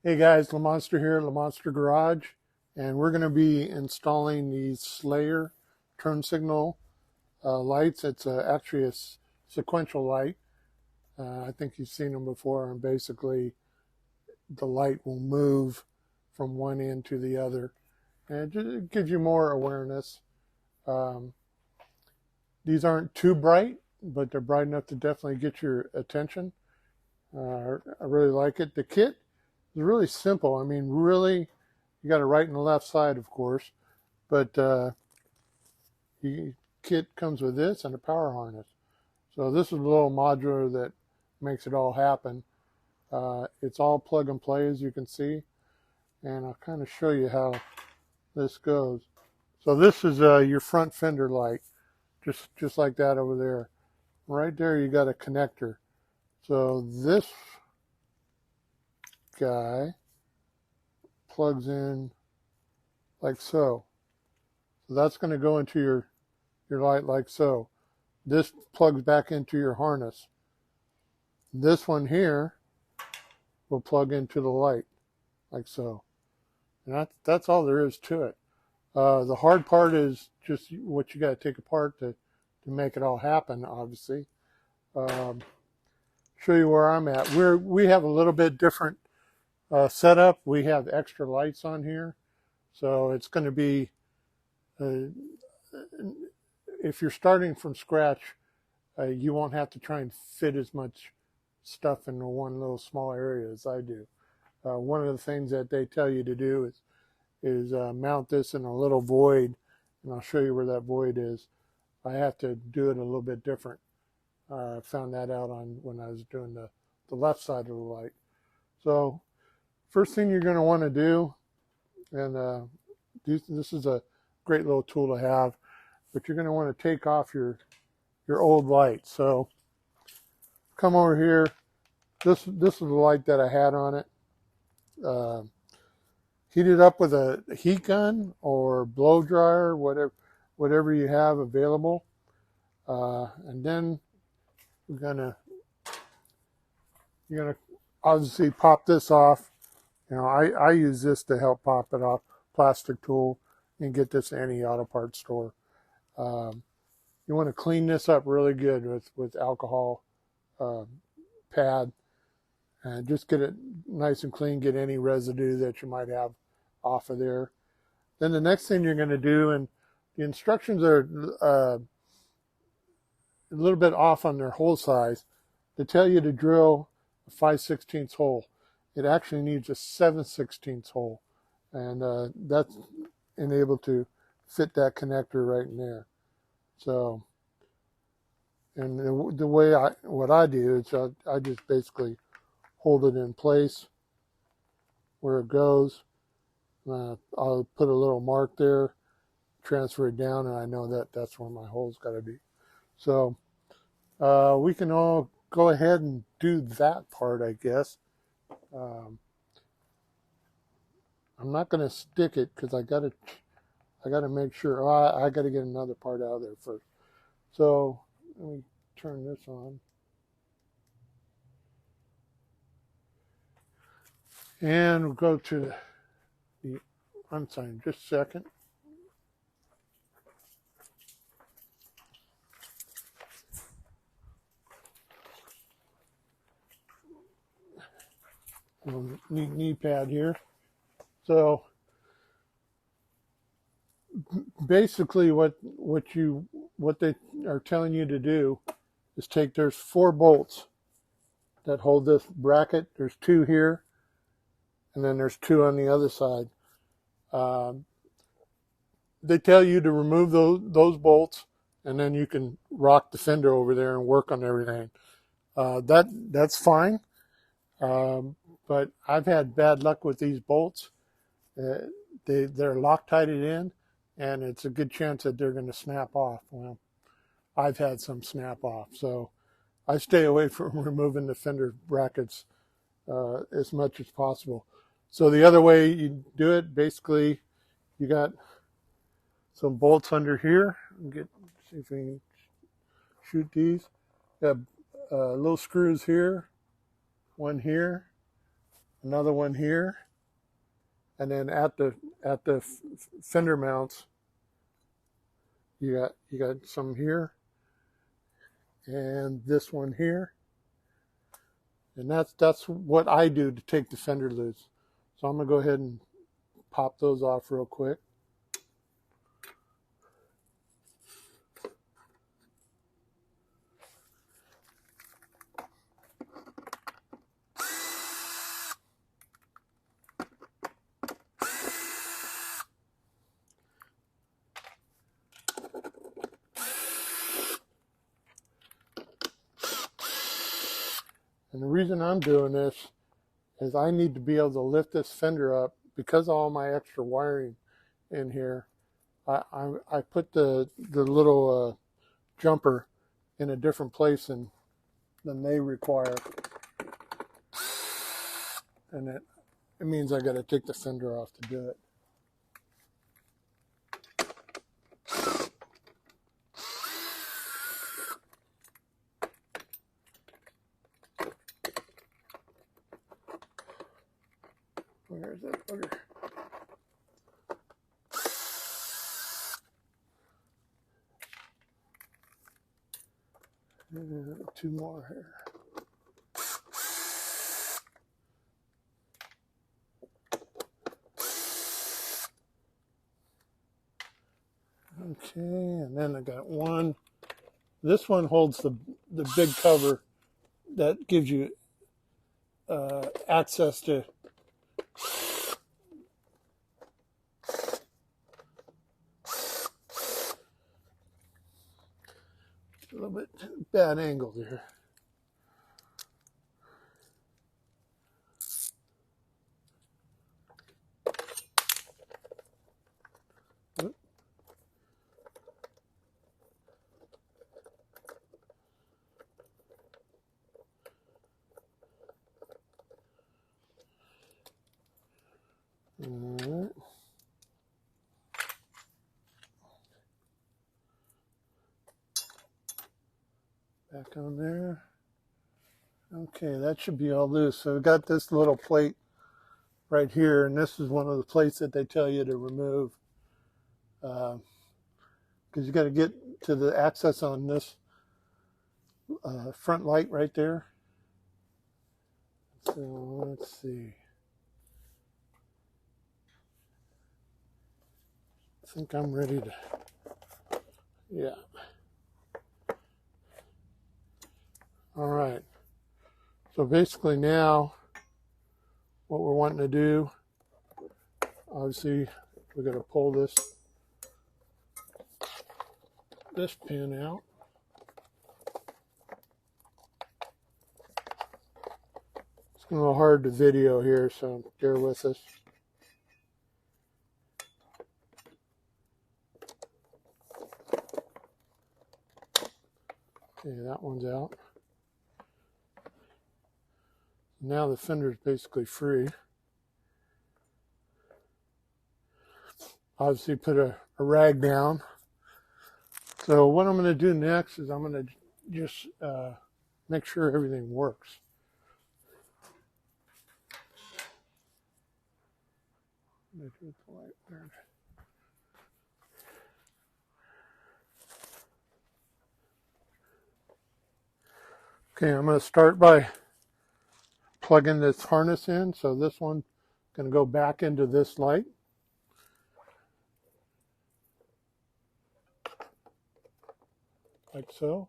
Hey guys, Lamonster here, Lamonster Garage, and we're going to be installing these Slayer turn signal lights. It's actually a sequential light. I think you've seen them before, and basically the light will move from one end to the other, and it gives you more awareness. Um, these aren't too bright, but they're bright enough to definitely get your attention. I really like it. The kit is really simple. I mean, really, you got a right and a left side, of course, but the kit comes with this and a power harness. So this is a little modular that makes it all happen. It's all plug and play, as you can see, and I'll kind of show you how this goes. So this is your front fender light, just like that over there. Right there, you got a connector. So this guy plugs in like so. So that's going to go into your light like so. This plugs back into your harness. This one here will plug into the light like so. And that's all there is to it. The hard part is just what you got to take apart to make it all happen, obviously. Show you where I'm at. We have a little bit different setup. We have extra lights on here. So it's going to be, if you're starting from scratch, you won't have to try and fit as much stuff into one little small area as I do. One of the things that they tell you to do is mount this in a little void, and I'll show you where that void is. I have to do it a little bit different. I found that out when I was doing the left side of the light. So first thing you're going to want to do, and this is a great little tool to have, but you're going to want to take off your old light. So come over here. This is the light that I had on it. Heat it up with a heat gun or blow dryer, whatever you have available, and then you're gonna obviously pop this off. You know, I use this to help pop it off, plastic tool, and get this at any auto parts store. You want to clean this up really good with alcohol pad, and just get it nice and clean, get any residue that you might have off of there. Then the next thing you're going to do, and the instructions are a little bit off on their hole size. They tell you to drill a 5/16 hole. It actually needs a 7/16 hole, and that's enabled to fit that connector right in there. So, and the way what I do is I just basically hold it in place where it goes. I'll put a little mark there, transfer it down, and I know that that's where my hole's got to be. So we can all go ahead and do that part, I guess. I'm not going to stick it because I got to make sure. Oh, I got to get another part out of there first. So let me turn this on. And we'll go to the unsigned. Just a second. Knee pad here. So basically what they are telling you to do is there's 4 bolts that hold this bracket. There's 2 here, and then there's 2 on the other side. They tell you to remove those bolts, and then you can rock the fender over there and work on everything. That's fine. But I've had bad luck with these bolts. They're Loctited in, and it's a good chance that they're going to snap off. Well, I've had some snap off, so I stay away from removing the fender brackets as much as possible. So the other way you do it, basically, you got some bolts under here. See if we can shoot these. You have little screws here, one here, another one here, and then at the fender mounts, you got some here, and this one here, and that's what I do to take the fender loose. So I'm gonna go ahead and pop those off real quick. And the reason I'm doing this is I need to be able to lift this fender up because of all my extra wiring in here. I put the little jumper in a different place than they require, and it means I got to take the fender off to do it. Where's that bugger? Two more here. Okay, and then I got one. This one holds the big cover that gives you access to a little bit bad angle there. All right. Back on there. Okay, that should be all loose. So I've got this little plate right here, and this is one of the plates that they tell you to remove because you got to get to the access on this front light right there. So let's see. I think I'm ready to, yeah. All right. So basically now what we're wanting to do, obviously we're going to pull this pin out. It's a little hard to video here, so bear with us. Okay, that one's out. Now the fender's basically free. Obviously put a rag down. So what I'm going to do next is I'm going to just make sure everything works. Okay, I'm going to start by plugging this harness in. So this one's going to go back into this light. Like so.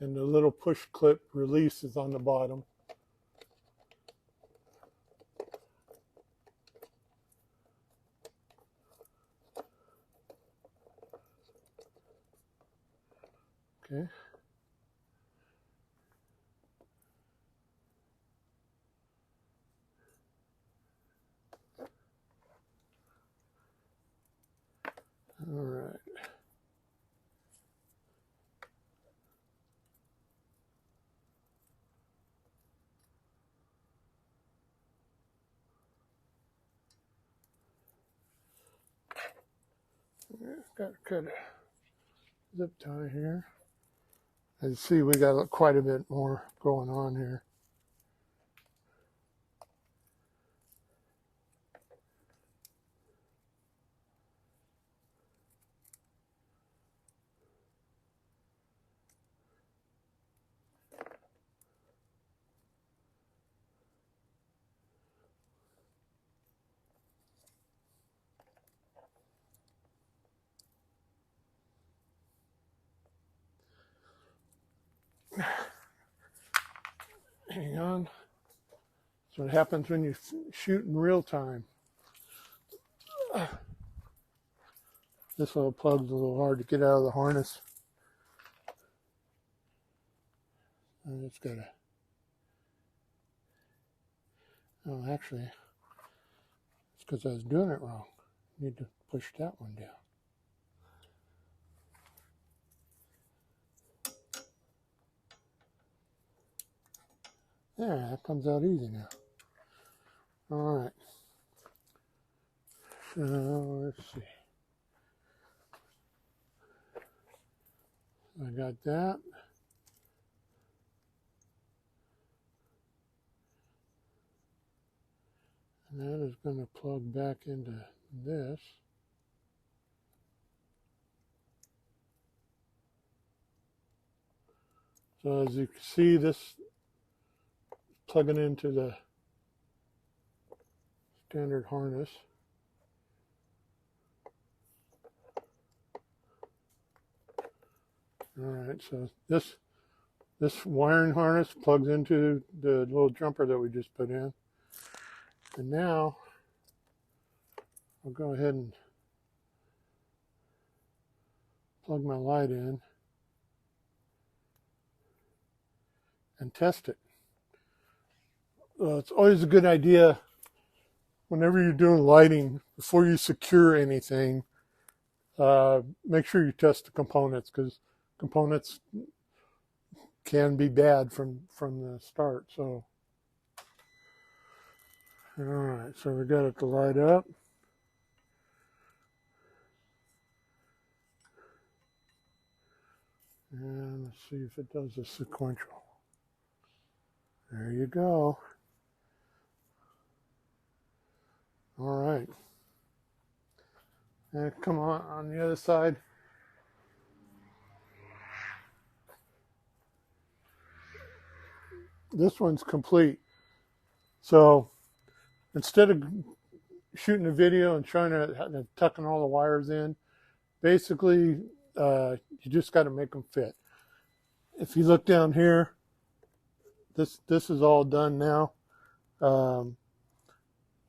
And the little push clip release is on the bottom. Okay. All right. Got a zip tie here. As you see, we got quite a bit more going on here. Hang on. That's what happens when you shoot in real time. This little plug's a little hard to get out of the harness. I just gotta. Oh, actually, it's because I was doing it wrong. I need to push that one down. There, that comes out easy now. All right. So let's see. I got that. And that is going to plug back into this. So as you can see, this plugging into the standard harness. All right, so this wiring harness plugs into the little jumper that we just put in. And now I'll go ahead and plug my light in and test it. It's always a good idea whenever you're doing lighting, before you secure anything, make sure you test the components, because components can be bad from the start. So, all right, so we got it to light up. And let's see if it does a sequential. There you go. All right. And come on the other side. This one's complete. So instead of shooting a video and trying to tucking all the wires in, basically you just got to make them fit. If you look down here, this is all done now.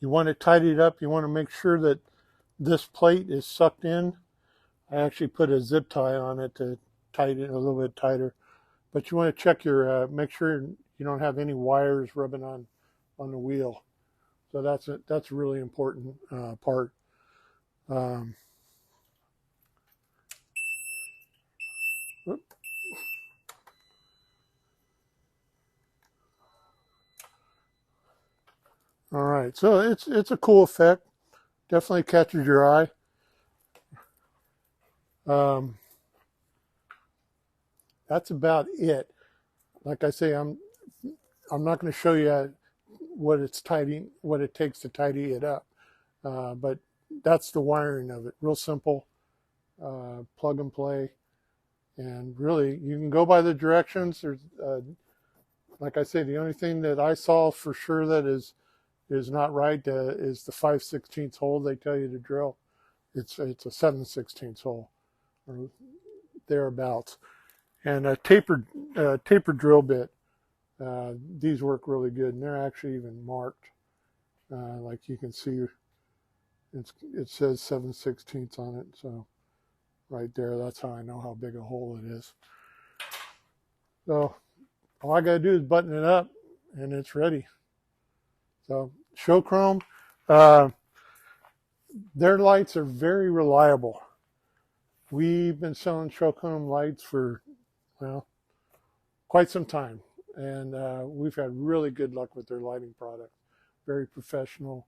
You want to tidy it up. You want to make sure that this plate is sucked in. I actually put a zip tie on it to tighten it a little bit tighter. But you want to check your, make sure you don't have any wires rubbing on the wheel. So that's a really important part. All right, so it's a cool effect. Definitely catches your eye. That's about it. Like I say, I'm not going to show you what it takes to tidy it up, but that's the wiring of it. Real simple, plug and play, and really you can go by the directions. There's, like I say, the only thing that I saw for sure that is not right is the 5/16 hole they tell you to drill. It's a 7/16 hole or thereabouts, and a tapered drill bit. These work really good, and they're actually even marked. Like you can see, it says 7/16 on it. So right there, that's how I know how big a hole it is. So all I got to do is button it up, and it's ready. So Show Chrome, their lights are very reliable. We've been selling Show Chrome lights for, well, quite some time, and we've had really good luck with their lighting product. Very professional.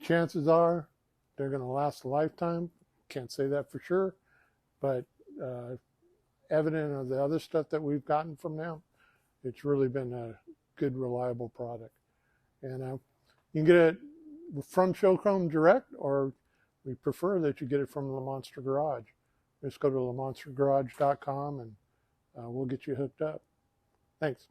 Chances are they're going to last a lifetime. Can't say that for sure, but evident of the other stuff that we've gotten from them, it's really been a good, reliable product. And you can get it from Showchrome direct, or we prefer that you get it from Lamonster Garage. Just go to lamonstergarage.com and we'll get you hooked up. Thanks.